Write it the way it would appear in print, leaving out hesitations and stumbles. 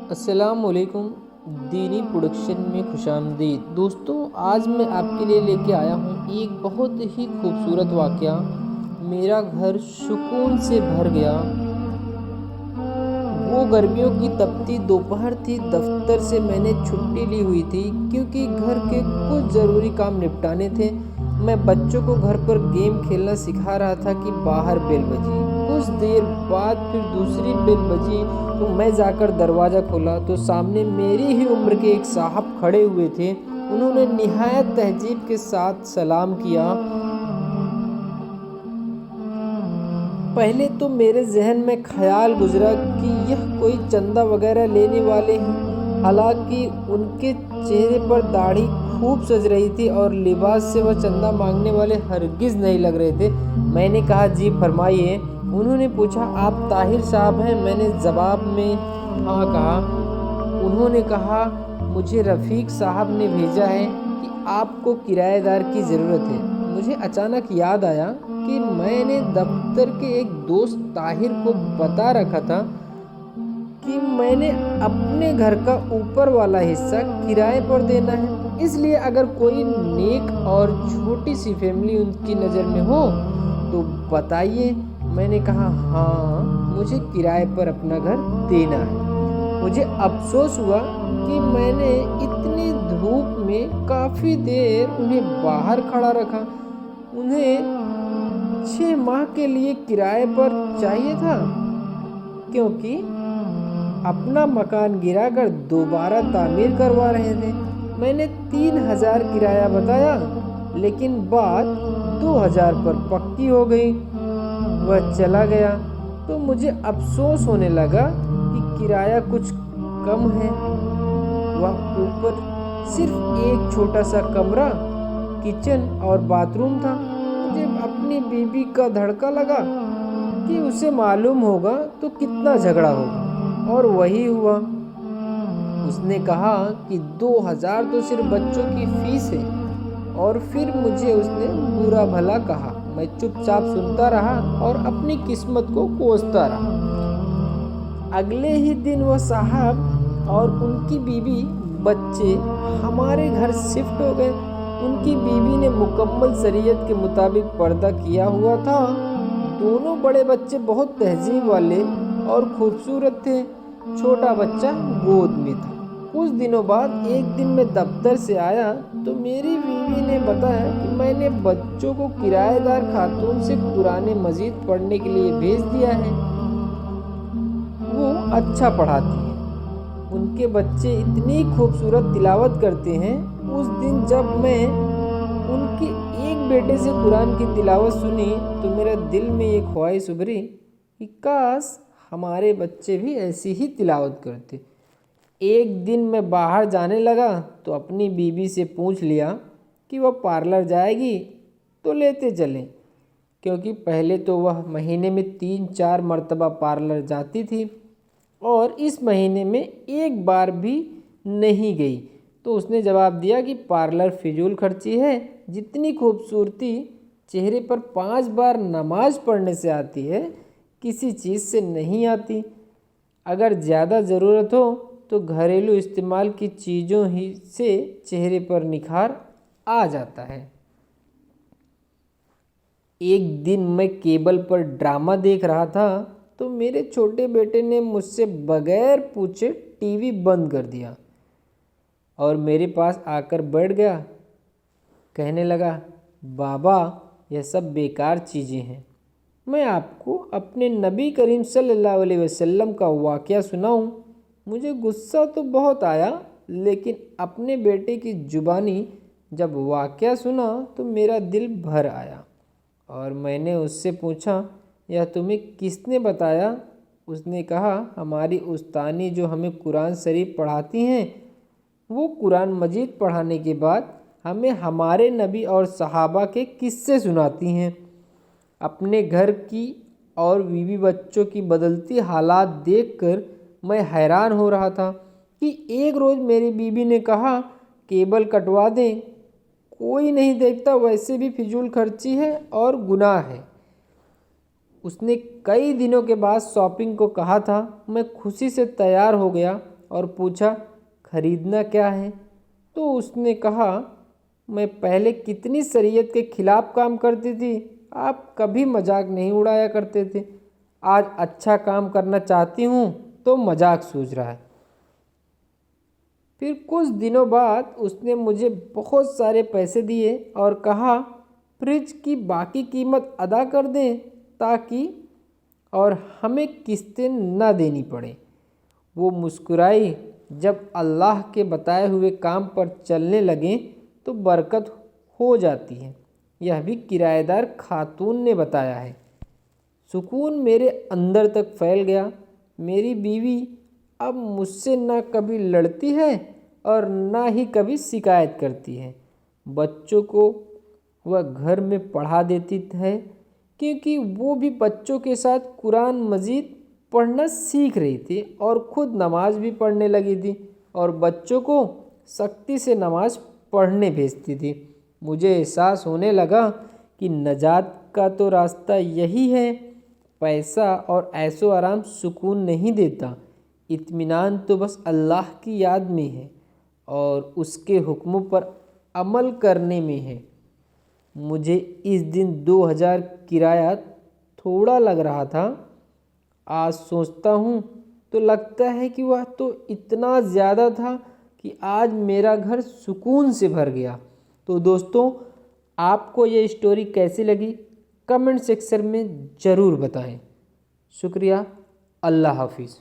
अस्सलामुअलैकुम। दीनी प्रोडक्शन में खुशामदीद। दोस्तों, आज मैं आपके लिए लेके आया हूँ एक बहुत ही खूबसूरत वाक़या। मेरा घर सुकून से भर गया। वो गर्मियों की तपती दोपहर थी। दफ्तर से मैंने छुट्टी ली हुई थी क्योंकि घर के कुछ ज़रूरी काम निपटाने थे। मैं बच्चों को घर पर गेम खेलना सिखा रहा था कि बाहर बेल बजी। कुछ देर बाद फिर दूसरी बेल बजी तो मैं जाकर दरवाज़ा खोला तो सामने मेरी ही उम्र के एक साहब खड़े हुए थे। उन्होंने निहायत तहजीब के साथ सलाम किया। पहले तो मेरे जहन में ख्याल गुजरा कि यह कोई चंदा वगैरह लेने वाले हैं। हालांकि उनके चेहरे पर दाढ़ी खूब सज रही थी और लिबास से वह चंदा मांगने वाले हरगिज़ नहीं लग रहे थे। मैंने कहा, जी फरमाइए। उन्होंने पूछा, आप ताहिर साहब हैं? मैंने जवाब में हाँ कहा। उन्होंने कहा, मुझे रफ़ीक साहब ने भेजा है कि आपको किराएदार की ज़रूरत है। मुझे अचानक याद आया कि मैंने दफ्तर के एक दोस्त ताहिर को बता रखा था कि मैंने अपने घर का ऊपर वाला हिस्सा किराए पर देना है। इसलिए अगर कोई नेक और छोटी सी फैमिली उनकी नज़र में हो तो बताइए। मैंने कहा, हाँ, मुझे किराए पर अपना घर देना है। मुझे अफसोस हुआ कि मैंने इतनी धूप में काफ़ी देर उन्हें बाहर खड़ा रखा। उन्हें 6 माह के लिए किराए पर चाहिए था क्योंकि अपना मकान गिराकर दोबारा तामीर करवा रहे थे। मैंने 3,000 किराया बताया, लेकिन बात 2,000 पर पक्की हो गई। वह चला गया तो मुझे अफसोस होने लगा कि किराया कुछ कम है। वह ऊपर सिर्फ एक छोटा सा कमरा, किचन और बाथरूम था। मुझे अपनी बीबी का धड़का लगा कि उसे मालूम होगा तो कितना झगड़ा होगा, और वही हुआ। उसने कहा कि 2,000 तो सिर्फ बच्चों की फीस है, और फिर मुझे उसने बुरा भला कहा। मैं चुपचाप सुनता रहा और अपनी किस्मत को कोसता रहा। अगले ही दिन वह साहब और उनकी बीवी बच्चे हमारे घर शिफ्ट हो गए। उनकी बीवी ने मुकम्मल शरीयत के मुताबिक पर्दा किया हुआ था। दोनों बड़े बच्चे बहुत तहजीब वाले और खूबसूरत थे। छोटा बच्चा गोद में था। कुछ दिनों बाद एक दिन मैं दफ्तर से आया तो मेरी बीवी ने बताया कि मैंने बच्चों को किराएदार खातून से कुरान मजीद पढ़ने के लिए भेज दिया है। वो अच्छा पढ़ाती है। उनके बच्चे इतनी खूबसूरत तिलावत करते हैं। उस दिन जब मैं उनके एक बेटे से कुरान की तिलावत सुनी तो मेरे दिल में ये ख्वाहिश उभरी कि काश हमारे बच्चे भी ऐसी ही तिलावत करते। एक दिन मैं बाहर जाने लगा तो अपनी बीवी से पूछ लिया कि वह पार्लर जाएगी तो लेते चलें, क्योंकि पहले तो वह महीने में 3-4 मरतबा पार्लर जाती थी और इस महीने में एक बार भी नहीं गई। तो उसने जवाब दिया कि पार्लर फिजूल खर्ची है। जितनी खूबसूरती चेहरे पर 5 बार नमाज पढ़ने से आती है, किसी चीज़ से नहीं आती। अगर ज़्यादा ज़रूरत हो तो घरेलू इस्तेमाल की चीज़ों ही से चेहरे पर निखार आ जाता है। एक दिन मैं केबल पर ड्रामा देख रहा था तो मेरे छोटे बेटे ने मुझसे बगैर पूछे टीवी बंद कर दिया और मेरे पास आकर बैठ गया। कहने लगा, बाबा, यह सब बेकार चीज़ें हैं। मैं आपको अपने नबी करीम सल्लल्लाहु अलैहि वसल्लम का वाक़या सुनाऊं? मुझे गुस्सा तो बहुत आया, लेकिन अपने बेटे की ज़ुबानी जब वाक़या सुना तो मेरा दिल भर आया और मैंने उससे पूछा, यह तुम्हें किसने बताया? उसने कहा, हमारी उस्तानी जो हमें कुरान शरीफ पढ़ाती हैं, वो कुरान मजीद पढ़ाने के बाद हमें हमारे नबी और सहाबा के किस्से सुनाती हैं। अपने घर की और बीवी बच्चों की बदलती हालात देखकर मैं हैरान हो रहा था कि एक रोज़ मेरी बीवी ने कहा, केबल कटवा दें, कोई नहीं देखता, वैसे भी फिजूल खर्ची है और गुनाह है। उसने कई दिनों के बाद शॉपिंग को कहा था। मैं खुशी से तैयार हो गया और पूछा, खरीदना क्या है? तो उसने कहा, मैं पहले कितनी शरीयत के खिलाफ काम करती थी, आप कभी मजाक नहीं उड़ाया करते थे। आज अच्छा काम करना चाहती हूँ तो मजाक सूझ रहा है। फिर कुछ दिनों बाद उसने मुझे बहुत सारे पैसे दिए और कहा, फ्रिज की बाकी कीमत अदा कर दें ताकि और हमें किस्तें न देनी पड़े। वो मुस्कुराई। जब अल्लाह के बताए हुए काम पर चलने लगें तो बरकत हो जाती है। यह भी किराएदार खातून ने बताया है। सुकून मेरे अंदर तक फैल गया। मेरी बीवी अब मुझसे ना कभी लड़ती है और ना ही कभी शिकायत करती है। बच्चों को वह घर में पढ़ा देती है क्योंकि वो भी बच्चों के साथ कुरान मजीद पढ़ना सीख रही थी और ख़ुद नमाज भी पढ़ने लगी थी और बच्चों को सख्ती से नमाज पढ़ने भेजती थी। मुझे एहसास होने लगा कि नजात का तो रास्ता यही है। पैसा और ऐशो आराम सुकून नहीं देता। इत्मीनान तो बस अल्लाह की याद में है और उसके हुक्मों पर अमल करने में है। मुझे इस दिन 2000 किराया थोड़ा लग रहा था। आज सोचता हूँ तो लगता है कि वह तो इतना ज़्यादा था कि आज मेरा घर सुकून से भर गया। तो दोस्तों, आपको ये स्टोरी कैसी लगी कमेंट सेक्शन में ज़रूर बताएं। शुक्रिया। अल्लाह हाफिज़।